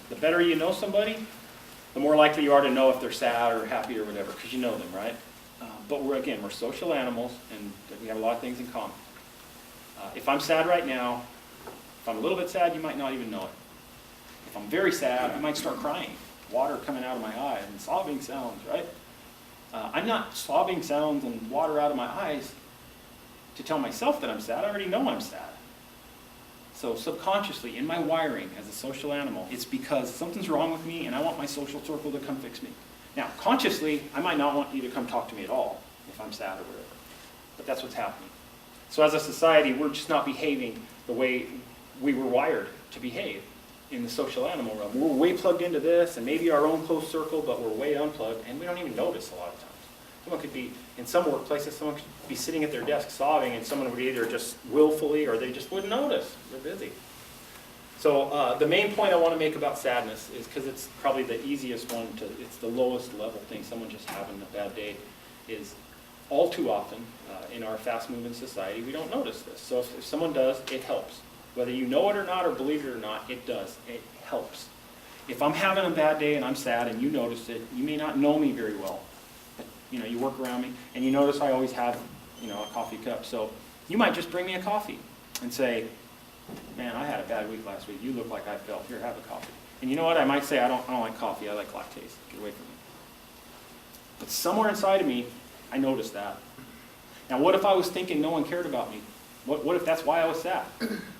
the better you know somebody, the more likely you are to know if they're sad or happy or whatever, because you know them, right? But we're social animals, and we have a lot of things in common. If I'm sad right now, if I'm a little bit sad, you might not even know it. If I'm very sad, I might start crying, water coming out of my eyes, and sobbing sounds, right? I'm not sobbing sounds and water out of my eyes to tell myself that I'm sad. I already know I'm sad. So subconsciously, in my wiring as a social animal, it's because something's wrong with me and I want my social circle to come fix me. Now, consciously, I might not want you to come talk to me at all if I'm sad or whatever. But that's what's happening. So as a society, we're just not behaving the way we were wired to behave in the social animal realm. We're way plugged into this and maybe our own close circle, but we're way unplugged and we don't even notice a lot of times. Someone could be, in some workplaces, someone could be sitting at their desk sobbing and someone would either just willfully or they just wouldn't notice. They're busy. So the main point I want to make about sadness is because it's probably the easiest one to, it's the lowest level thing, someone just having a bad day, is all too often in our fast-moving society, we don't notice this. So if someone does, it helps. Whether you know it or not or believe it or not, it does. It helps. If I'm having a bad day and I'm sad and you notice it, you may not know me very well. But, you work around me and you notice I always have, a coffee cup. So you might just bring me a coffee and say, man, I had a bad week last week. You look like I felt. Here, have a coffee. And you know what? I might say, I don't like coffee. I like lactase. Get away from me. But somewhere inside of me, I noticed that. Now, what if I was thinking no one cared about me? What if that's why I was sad?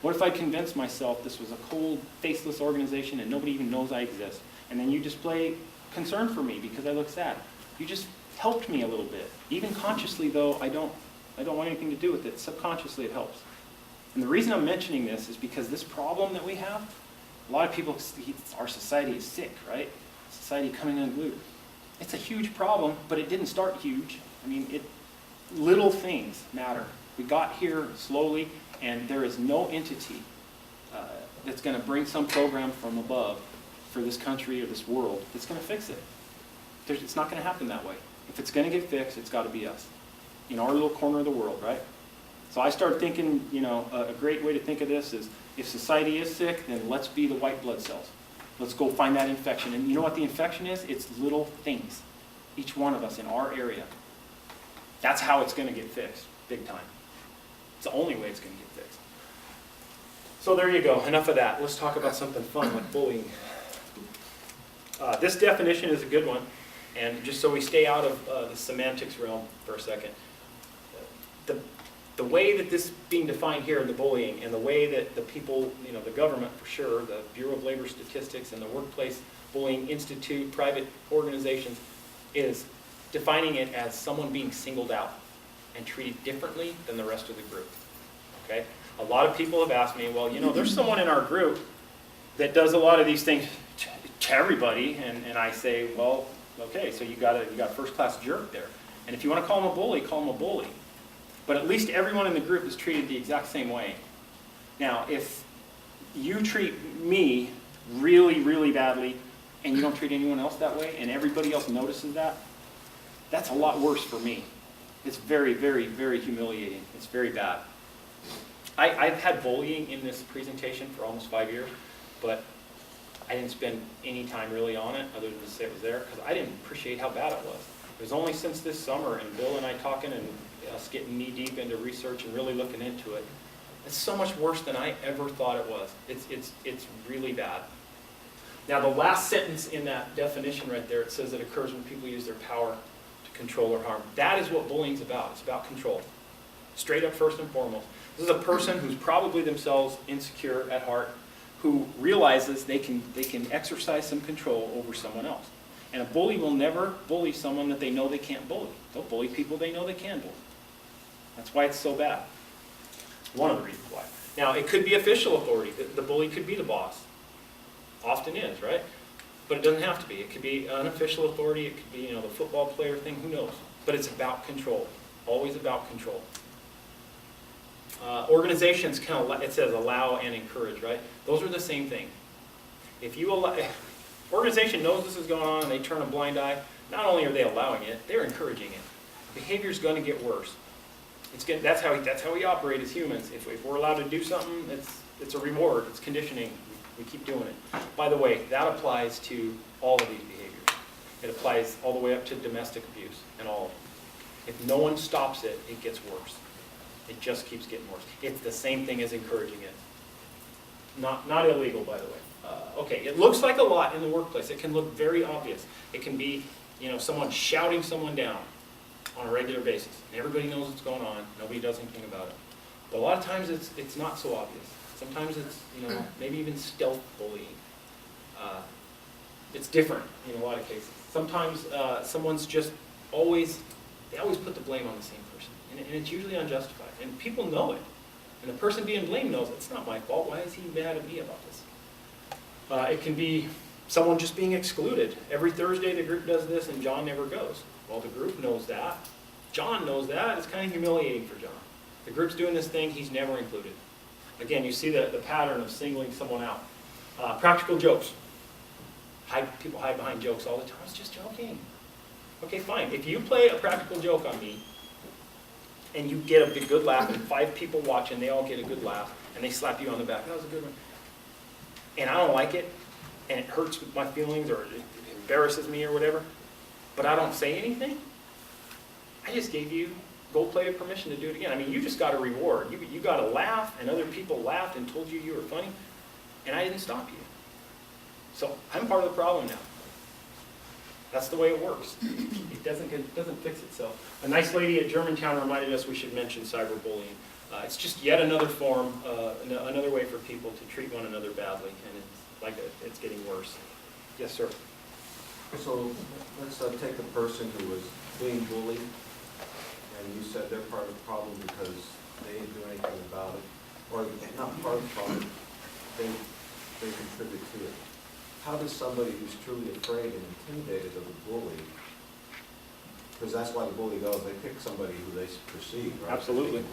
What if I convinced myself this was a cold, faceless organization and nobody even knows I exist? And then you display concern for me because I look sad. You just helped me a little bit. Even consciously, though, I don't want anything to do with it. Subconsciously, it helps. And the reason I'm mentioning this is because this problem that we have, a lot of people, our society is sick, right? Society coming unglued. It's a huge problem, but it didn't start huge. Little things matter. We got here slowly, and there is no entity that's going to bring some program from above for this country or this world that's going to fix it. It's not going to happen that way. If it's going to get fixed, it's got to be us, in our little corner of the world, right? So I started thinking, a great way to think of this is, if society is sick, then let's be the white blood cells. Let's go find that infection. And you know what the infection is? It's little things. Each one of us in our area. That's how it's going to get fixed, big time. It's the only way it's going to get fixed. So there you go. Enough of that. Let's talk about something fun like bullying. This definition is a good one. And just so we stay out of the semantics realm for a second, the way that this is being defined here in the bullying and the way that the people, the government for sure, the Bureau of Labor Statistics and the Workplace Bullying Institute, private organizations, is defining it as someone being singled out and treated differently than the rest of the group. Okay? A lot of people have asked me, well, there's someone in our group that does a lot of these things to everybody, and I say, well, okay, so you got a first-class jerk there. And if you want to call him a bully, call him a bully. But at least everyone in the group is treated the exact same way. Now, if you treat me really, really badly, and you don't treat anyone else that way, and everybody else notices that, that's a lot worse for me. It's very, very, very humiliating. It's very bad. I've had bullying in this presentation for almost 5 years, but I didn't spend any time really on it other than to say it was there, because I didn't appreciate how bad it was. It was only since this summer and Bill and I talking and us getting knee-deep into research and really looking into it. It's so much worse than I ever thought it was. It's really bad. Now, the last sentence in that definition right there, it says it occurs when people use their power to control or harm. That is what bullying's about. It's about control. Straight up, first and foremost. This is a person who's probably themselves insecure at heart, who realizes they can exercise some control over someone else. And a bully will never bully someone that they know they can't bully. They'll bully people they know they can bully. That's why it's so bad. One of the reasons why. Now, it could be official authority. The bully could be the boss. Often is, right? But it doesn't have to be. It could be unofficial authority. It could be, the football player thing. Who knows? But it's about control. Always about control. Organizations it says allow and encourage, right? Those are the same thing. If organization knows this is going on and they turn a blind eye, not only are they allowing it, they're encouraging it. Behavior is going to get worse. That's how we operate as humans. If we're allowed to do something, it's a reward. It's conditioning. We keep doing it. By the way, that applies to all of these behaviors. It applies all the way up to domestic abuse and all of them. If no one stops it, it gets worse. It just keeps getting worse. It's the same thing as encouraging it. Not illegal, by the way. Okay, it looks like a lot in the workplace. It can look very obvious. It can be, someone shouting someone down on a regular basis. And everybody knows what's going on. Nobody does anything about it. But a lot of times it's not so obvious. Sometimes it's, maybe even stealth bullying. It's different in a lot of cases. Sometimes someone's just they always put the blame on the same person. And it's usually unjustified. And people know it. And the person being blamed knows it's not my fault. Why is he mad at me about this? It can be someone just being excluded. Every Thursday the group does this and John never goes. Well, the group knows that. John knows that. It's kind of humiliating for John. The group's doing this thing, he's never included. Again, you see the pattern of singling someone out. Practical jokes. People hide behind jokes all the time. It's just joking. Okay, fine. If you play a practical joke on me, and you get a good laugh, and 5 people watch, and they all get a good laugh, and they slap you on the back, that was a good one. And I don't like it, and it hurts my feelings, or it embarrasses me, or whatever, but I don't say anything, I just gave you gold-plated permission to do it again. I mean, you just got a reward. You got a laugh, and other people laughed and told you were funny, and I didn't stop you. So I'm part of the problem now. That's the way it works. It doesn't fix itself. A nice lady at Germantown reminded us we should mention cyberbullying. It's just yet another form, another way for people to treat one another badly, and it's getting worse. Yes, sir. So let's take the person who was being bullied, and you said they're part of the problem because they didn't do anything about it, or not part of the problem, they contribute to it. How does somebody who's truly afraid and intimidated of a bully, because that's why the bully goes, they pick somebody who they perceive, right? Absolutely.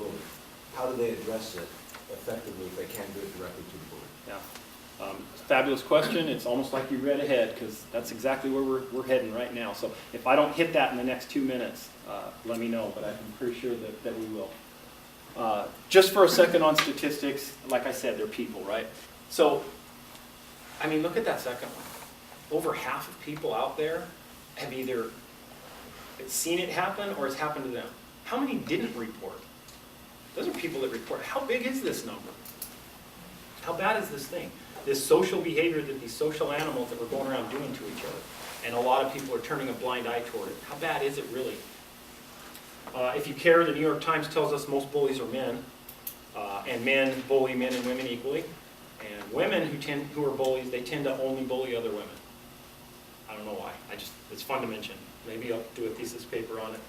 How do they address it effectively if they can't do it directly to the bully? Yeah. Fabulous question. It's almost like you read ahead, because that's exactly where we're heading right now. So if I don't hit that in the next 2 minutes, let me know, but I'm pretty sure that we will. Just for a second on statistics, like I said, they're people, right? So, I mean, look at that second one. Over half of people out there have either seen it happen or it's happened to them. How many didn't report? Those are people that report. How big is this number? How bad is this thing? This social behavior that these social animals that we're going around doing to each other. And a lot of people are turning a blind eye toward it. How bad is it really? If you care, the New York Times tells us most bullies are men. And men bully men and women equally. And women who are bullies, they tend to only bully other women. I don't know why. It's fun to mention. Maybe I'll do a thesis paper on it.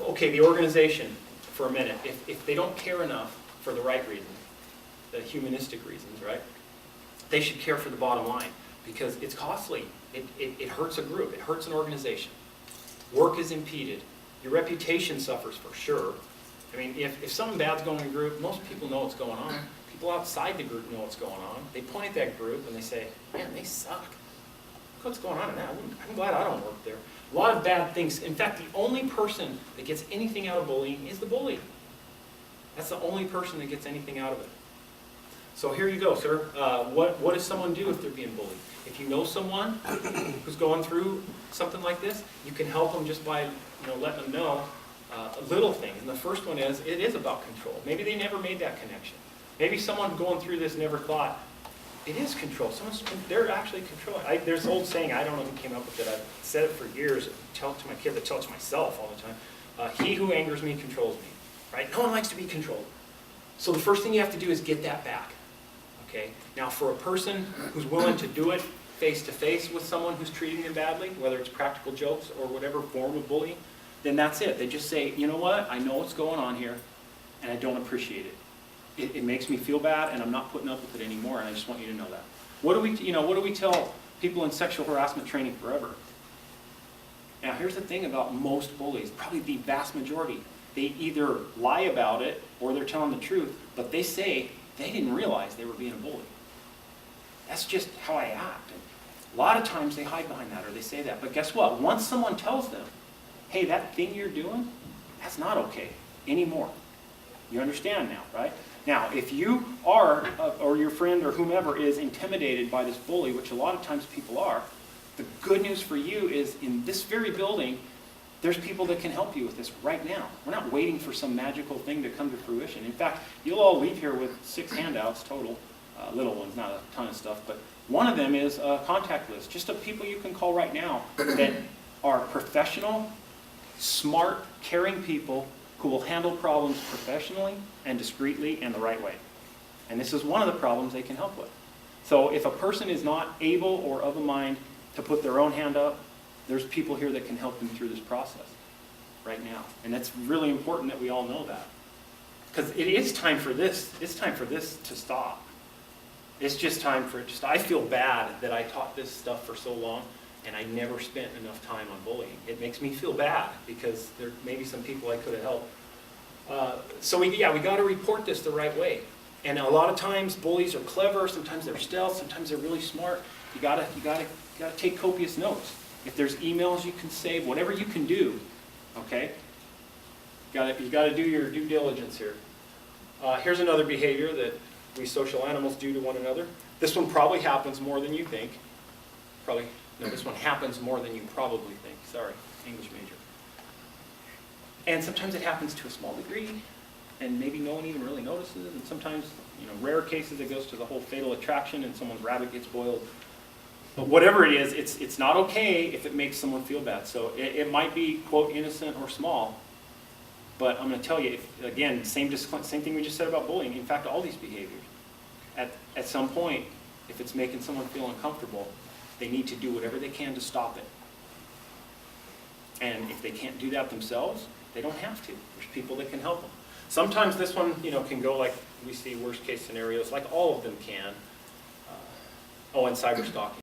Okay, the organization, for a minute. If they don't care enough for the right reasons, the humanistic reasons, right? They should care for the bottom line, because it's costly. It hurts a group. It hurts an organization. Work is impeded. Your reputation suffers for sure. I mean, if something bad's going in a group, most people know what's going on. People outside the group know what's going on. They point at that group and they say, man, they suck. Look what's going on in that. I'm glad I don't work there. A lot of bad things. In fact, the only person that gets anything out of bullying is the bully. That's the only person that gets anything out of it. So here you go, sir. What does someone do if they're being bullied? If you know someone who's going through something like this, you can help them just by letting them know a little thing. And the first one is, it is about control. Maybe they never made that connection. Maybe someone going through this never thought, it is control. They're actually controlling. There's an old saying, I don't know who came up with it. I've said it for years. I tell it to my kids. I tell it to myself all the time. He who angers me controls me. Right? No one likes to be controlled. So the first thing you have to do is get that back. Okay? Now, for a person who's willing to do it face-to-face with someone who's treating them badly, whether it's practical jokes or whatever form of bullying, then that's it. They just say, you know what? I know what's going on here, and I don't appreciate it. It makes me feel bad, and I'm not putting up with it anymore, and I just want you to know that. What do we tell people in sexual harassment training forever? Now, here's the thing about most bullies, probably the vast majority. They either lie about it, or they're telling the truth, but they say they didn't realize they were being a bully. That's just how I act. And a lot of times they hide behind that, or they say that. But guess what? Once someone tells them, hey, that thing you're doing, that's not okay anymore. You understand now, right? Now, if you are, or your friend or whomever is intimidated by this bully, which a lot of times people are, the good news for you is in this very building, there's people that can help you with this right now. We're not waiting for some magical thing to come to fruition. In fact, you'll all leave here with 6 handouts total, little ones, not a ton of stuff, but one of them is a contact list, just of people you can call right now that are professional, smart, caring people who will handle problems professionally and discreetly and the right way. And this is one of the problems they can help with. So if a person is not able or of a mind to put their own hand up, there's people here that can help them through this process right now. And that's really important that we all know that. Because it is time for this. It's time for this to stop. It's just time for it to stop. I feel bad that I taught this stuff for so long and I never spent enough time on bullying. It makes me feel bad because there may be some people I could have helped. So we got to report this the right way. And a lot of times bullies are clever, sometimes they're stealth, sometimes they're really smart. You gotta take copious notes. If there's emails you can save, whatever you can do, okay? You gotta do your due diligence here. Here's another behavior that we social animals do to one another. This one probably happens more than you think. This one happens more than you probably think. Sorry, English major. And sometimes it happens to a small degree, and maybe no one even really notices. And sometimes, rare cases, it goes to the whole fatal attraction and someone's rabbit gets boiled. But whatever it is, it's not okay if it makes someone feel bad. So it might be, quote, innocent or small. But I'm going to tell you, again, same thing we just said about bullying. In fact, all these behaviors, at some point, if it's making someone feel uncomfortable, they need to do whatever they can to stop it. And if they can't do that themselves, they don't have to. There's people that can help them. Sometimes this one, can go like we see worst case scenarios, like all of them can. And cyber stalking.